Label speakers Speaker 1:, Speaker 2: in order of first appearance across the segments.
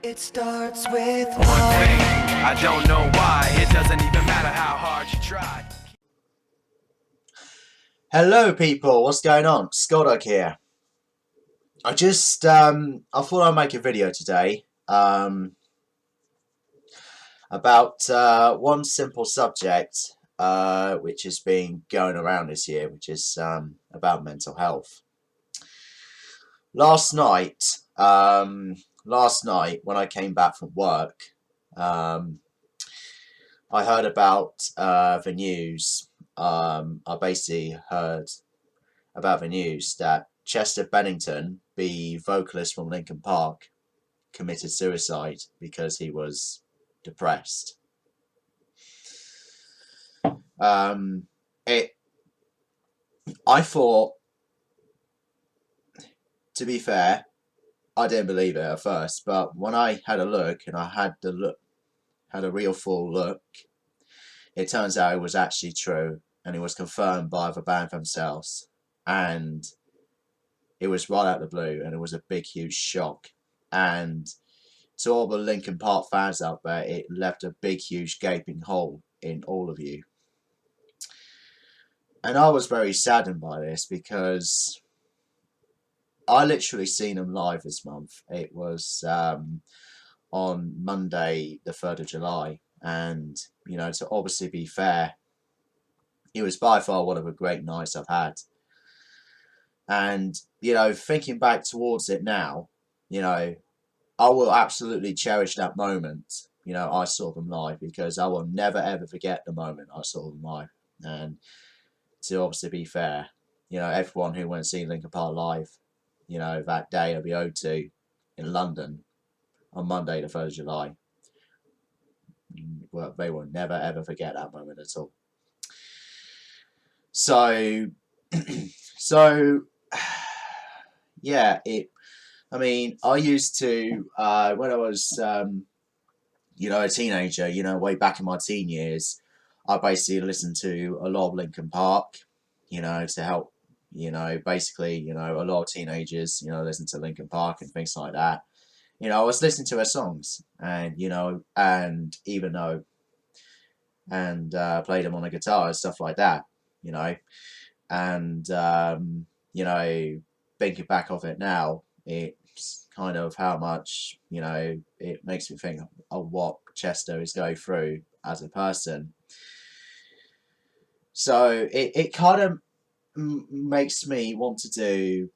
Speaker 1: It starts with
Speaker 2: one thing. I don't know why. It doesn't even matter how hard you try.
Speaker 3: Hello people, what's going on? Skoldog here. I thought I'd make a video today about one simple subject which has been going around this year, which is about mental health. Last night when I came back from work, I heard about the news. I basically heard about the news that Chester Bennington, the vocalist from Linkin Park, committed suicide because he was depressed. I thought, to be fair, I didn't believe it at first, but when I had a look and I had a real full look, it turns out it was actually true, and it was confirmed by the band themselves, and it was right out of the blue, and it was a big, huge shock. And to all the Linkin Park fans out there, it left a big, huge, gaping hole in all of you. And I was very saddened by this because I literally seen them live this month. It was on Monday, the 3rd of July. And, you know, to obviously be fair, it was by far one of the great nights I've had. And, you know, thinking back towards it now, you know, I will absolutely cherish that moment, you know, I saw them live, because I will never ever forget the moment I saw them live. And to obviously be fair, you know, everyone who went to see Linkin Park live, you know, that day at the O2 in London on Monday the 3rd of July, well, they will never ever forget that moment at all. So, yeah, I mean, I used to, when I was, you know, a teenager, you know, way back in my teen years, I basically listened to a lot of Linkin Park, you know, to help, you know, basically, you know, a lot of teenagers, you know, listen to Linkin Park and things like that. You know, I was listening to her songs, and, you know, and even though, and played them on a guitar and stuff like that, you know, and, you know, thinking back of it now, it's kind of how much, you know, it makes me think of what Chester is going through as a person. So it kind of makes me want to do,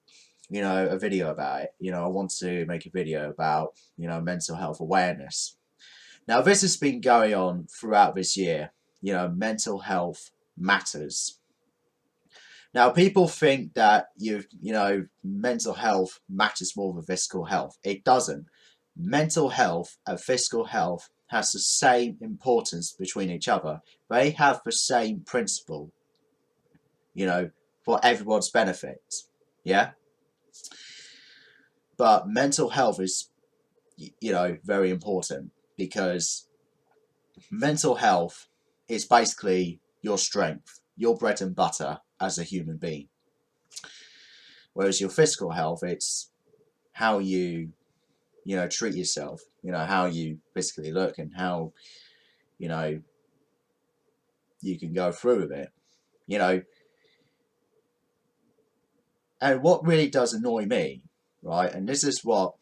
Speaker 3: you know, a video about it. You know, I want to make a video about, you know, mental health awareness. Now, this has been going on throughout this year. You know, mental health matters. Now, people think that, you know, mental health matters more than physical health. It doesn't. Mental health and physical health has the same importance between each other. They have the same principle, you know, for everyone's benefit. Yeah? But mental health is, you know, very important, because mental health is basically your strength, your bread and butter as a human being. Whereas your physical health, it's how you know, treat yourself, you know, how you physically look, and how, you know, you can go through with it, you know. And what really does annoy me, right, and this is what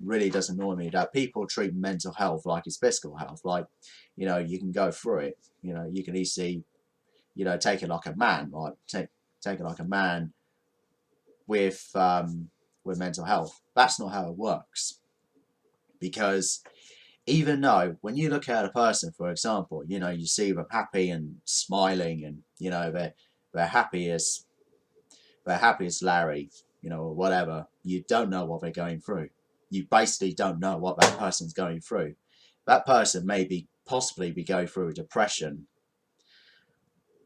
Speaker 3: really does annoy me, that people treat mental health like it's physical health. Like, you know, you can go through it, you know, you can easily, you know, take it like a man, right, take it like a man with mental health. That's not how it works. Because even though when you look at a person, for example, you know, you see them happy and smiling, and, you know, they're happy as Larry, you know, or whatever, you don't know what they're going through. You basically don't know what that person's going through. That person may possibly be going through a depression,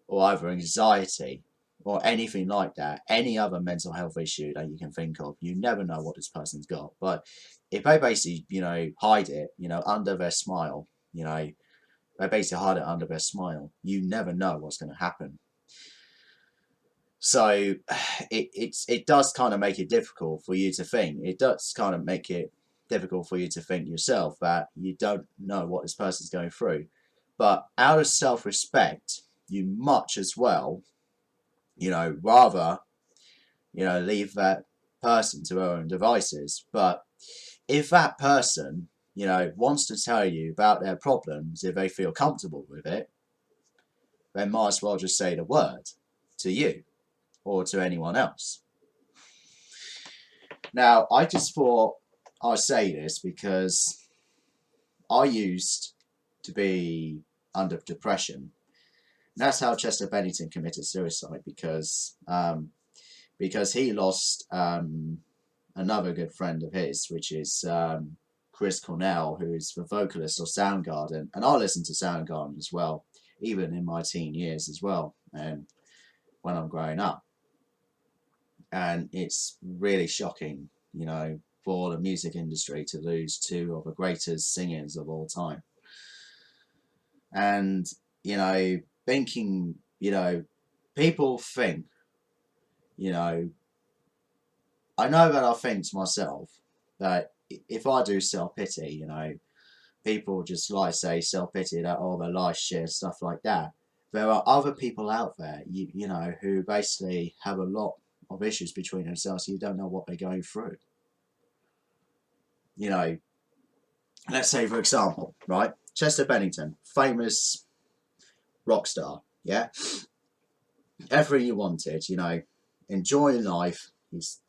Speaker 3: or either anxiety, or anything like that, any other mental health issue that you can think of. You never know what this person's got. But if they basically, you know, hide it, you know, under their smile, you know, they basically hide it under their smile, you never know what's going to happen. So it does kind of make it difficult for you to think. It does kind of make it difficult for you to think yourself that you don't know what this person's going through. But out of self-respect, you much as well, rather, leave that person to their own devices. But if that person, wants to tell you about their problems, if they feel comfortable with it, they might as well just say the word to you or to anyone else. Now, I just thought I'd say this because I used to be under depression. And that's how Chester Bennington committed suicide, because he lost another good friend of his, which is Chris Cornell, who is the vocalist of Soundgarden. And I listened to Soundgarden as well, even in my teen years as well, and when I'm growing up. And it's really shocking, for the music industry to lose two of the greatest singers of all time. And, thinking, people think, I know that I think to myself that if I do self-pity, people just like say self-pity, that their life shit, stuff like that. There are other people out there, who basically have a lot of issues between themselves. You don't know what they're going through. Let's say, for example, right, Chester Bennington, famous rock star, yeah, everything you wanted, enjoying life. He's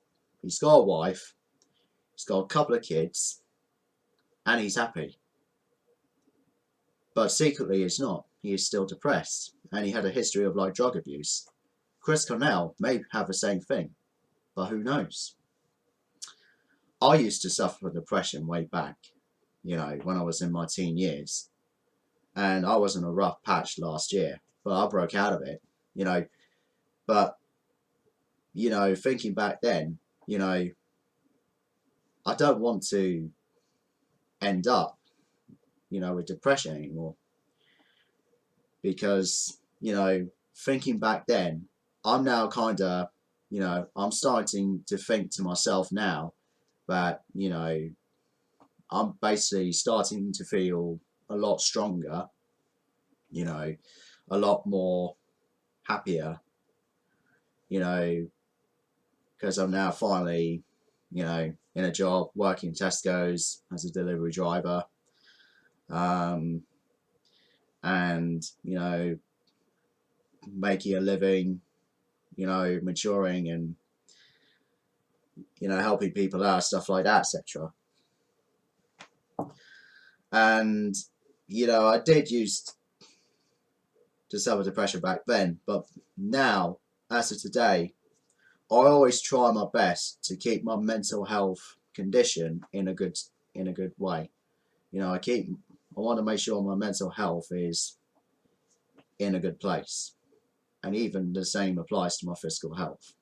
Speaker 3: got a wife, he's got a couple of kids, and he's happy. But secretly he's not. He is still depressed, and he had a history of drug abuse. Chris Cornell may have the same thing, but who knows? I used to suffer from depression way back, when I was in my teen years. And I was in a rough patch last year, but I broke out of it, But, thinking back then, I don't want to end up, with depression anymore. Because, thinking back then, I'm now kind of, I'm starting to think to myself now that, I'm basically starting to feel a lot stronger, a lot more happier, because I'm now finally, in a job, working Tesco's as a delivery driver, and, making a living, maturing and, helping people out, stuff like that, etc. And, I did used to suffer depression back then, but now, as of today, I always try my best to keep my mental health condition in a good way. I want to make sure my mental health is in a good place, and even the same applies to my physical health.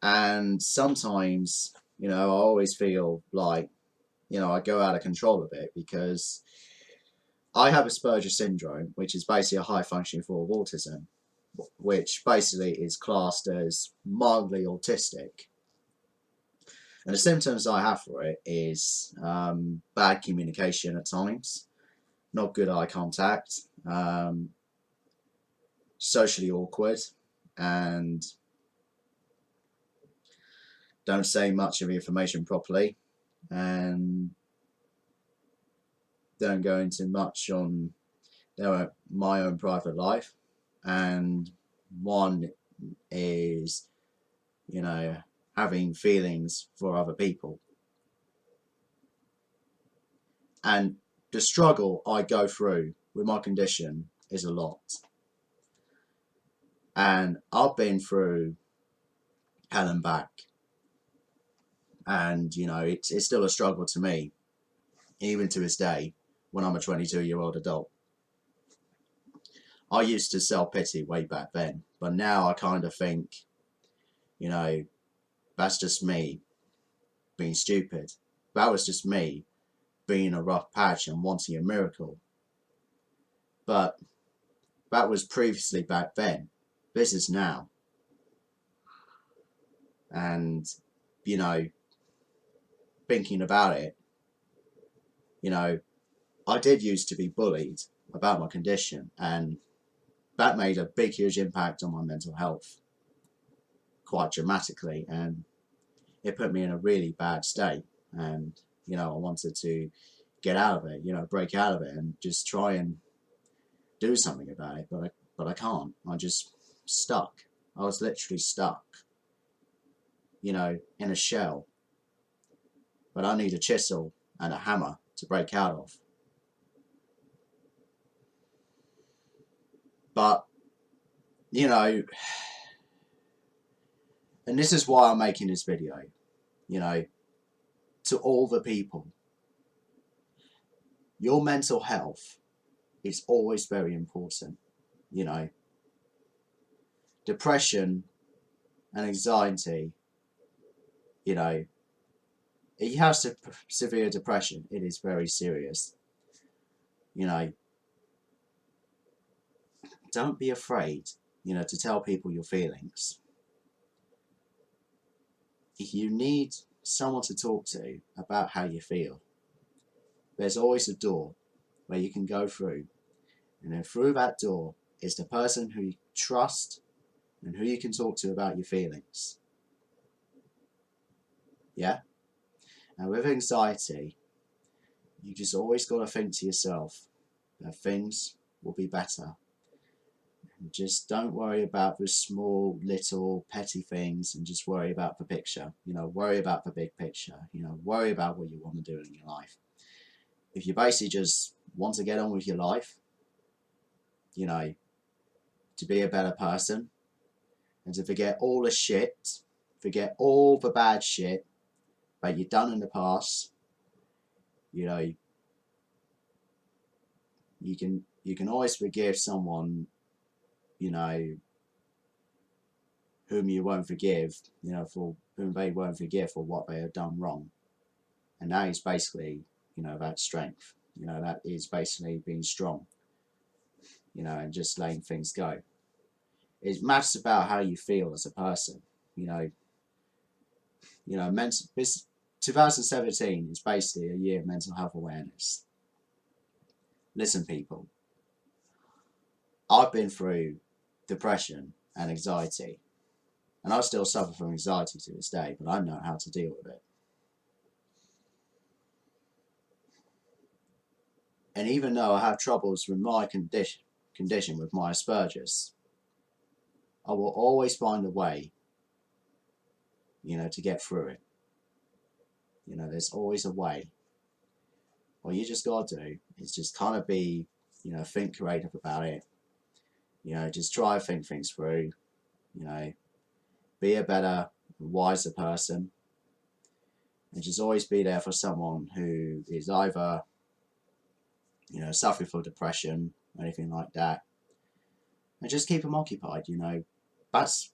Speaker 3: And sometimes, I always feel like, I go out of control a bit, because I have Aspergers Syndrome, which is basically a high functioning form of autism, which basically is classed as mildly autistic. And the symptoms I have for it is bad communication at times, not good eye contact, socially awkward, and don't say much of the information properly, and don't go into much on my own private life. And one is, having feelings for other people. And the struggle I go through with my condition is a lot. And I've been through hell and back. And, it's still a struggle to me, even to this day, when I'm a 22-year-old adult. I used to self-pity way back then, but now I kind of think, that's just me being stupid. That was just me being in a rough patch and wanting a miracle. But that was previously back then. This is now. And, thinking about it, you know, I did used to be bullied about my condition, and that made a big, huge impact on my mental health quite dramatically, and it put me in a really bad state. And, you know, I wanted to get out of it, you know, break out of it and just try and do something about it, but I can't. I'm just stuck. I was literally stuck, you know, in a shell. But I need a chisel and a hammer to break out of. But, you know, and this is why I'm making this video, you know, to all the people. Your mental health is always very important, you know. Depression and anxiety, you know, if you have severe depression, it is very serious. You know, don't be afraid, you know, to tell people your feelings. If you need someone to talk to about how you feel, there's always a door where you can go through, and then through that door is the person who you trust and who you can talk to about your feelings. Yeah? And with anxiety, you just always got to think to yourself that things will be better. And just don't worry about the small, little, petty things, and just worry about the picture. You know, worry about the big picture. You know, worry about what you want to do in your life. If you basically just want to get on with your life, you know, to be a better person, and to forget all the shit, forget all the bad shit that you've done in the past, you know, you can always forgive someone, you know, whom you won't forgive, you know, for whom they won't forgive for what they have done wrong. And that is basically, you know, that strength. You know, that is basically being strong, you know, and just letting things go. It matters about how you feel as a person, you know. You know, this 2017 is basically a year of mental health awareness. Listen, people, I've been through depression and anxiety, and I still suffer from anxiety to this day, but I know how to deal with it. And even though I have troubles with my condition with my Aspergers, I will always find a way, you know, to get through it. You know, there's always a way. What you just got to do is just kind of be, you know, think creative about it. You know, just try to think things through. You know, be a better, wiser person. And just always be there for someone who is either, you know, suffering from depression or anything like that. And just keep them occupied, you know. That's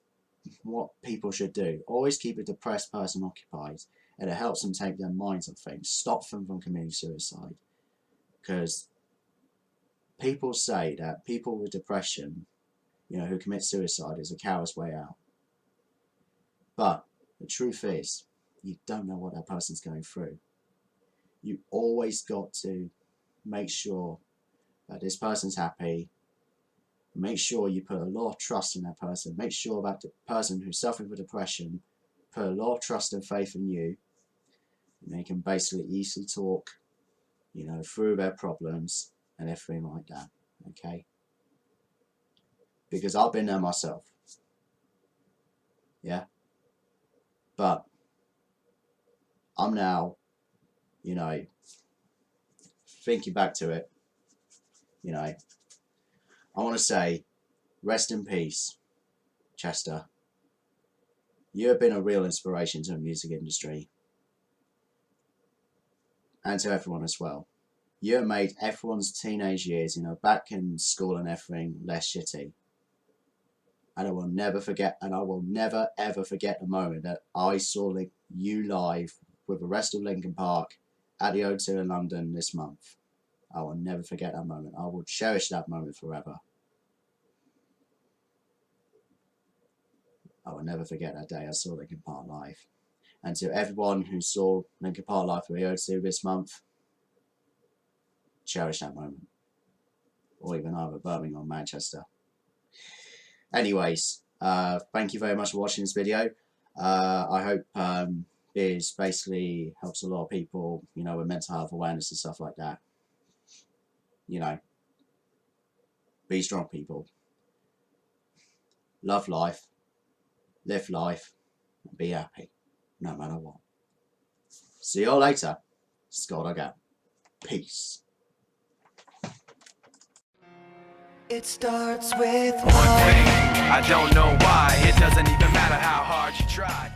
Speaker 3: what people should do. Always keep a depressed person occupied, and it helps them take their minds off things, stop them from committing suicide. Because people say that people with depression, you know, who commit suicide is a coward's way out. But the truth is, you don't know what that person's going through. You always got to make sure that this person's happy. Make sure you put a lot of trust in that person. Make sure that the person who's suffering with depression put a lot of trust and faith in you. And they can basically easily talk, you know, through their problems and everything like that. Okay? Because I've been there myself. Yeah? But I'm now, you know, thinking back to it, you know, I want to say, rest in peace, Chester. You have been a real inspiration to the music industry. And to everyone as well. You have made everyone's teenage years, you know, back in school and everything, less shitty. And I will never forget, and I will never ever forget the moment that I saw you live with the rest of Linkin Park at the O2 in London this month. I will never forget that moment. I will cherish that moment forever. I will never forget that day I saw Linkin Park live. And to everyone who saw Linkin Park Live for EO2 this month, cherish that moment. Or even either Birmingham or Manchester. Anyways, thank you very much for watching this video. I hope this basically helps a lot of people, you know, with mental health awareness and stuff like that. You know, be strong, people. Love life, live life, and be happy, no matter what. See you all later. Scott again. Peace.
Speaker 1: It starts with
Speaker 2: One thing, I don't know why. It doesn't even matter how hard you try.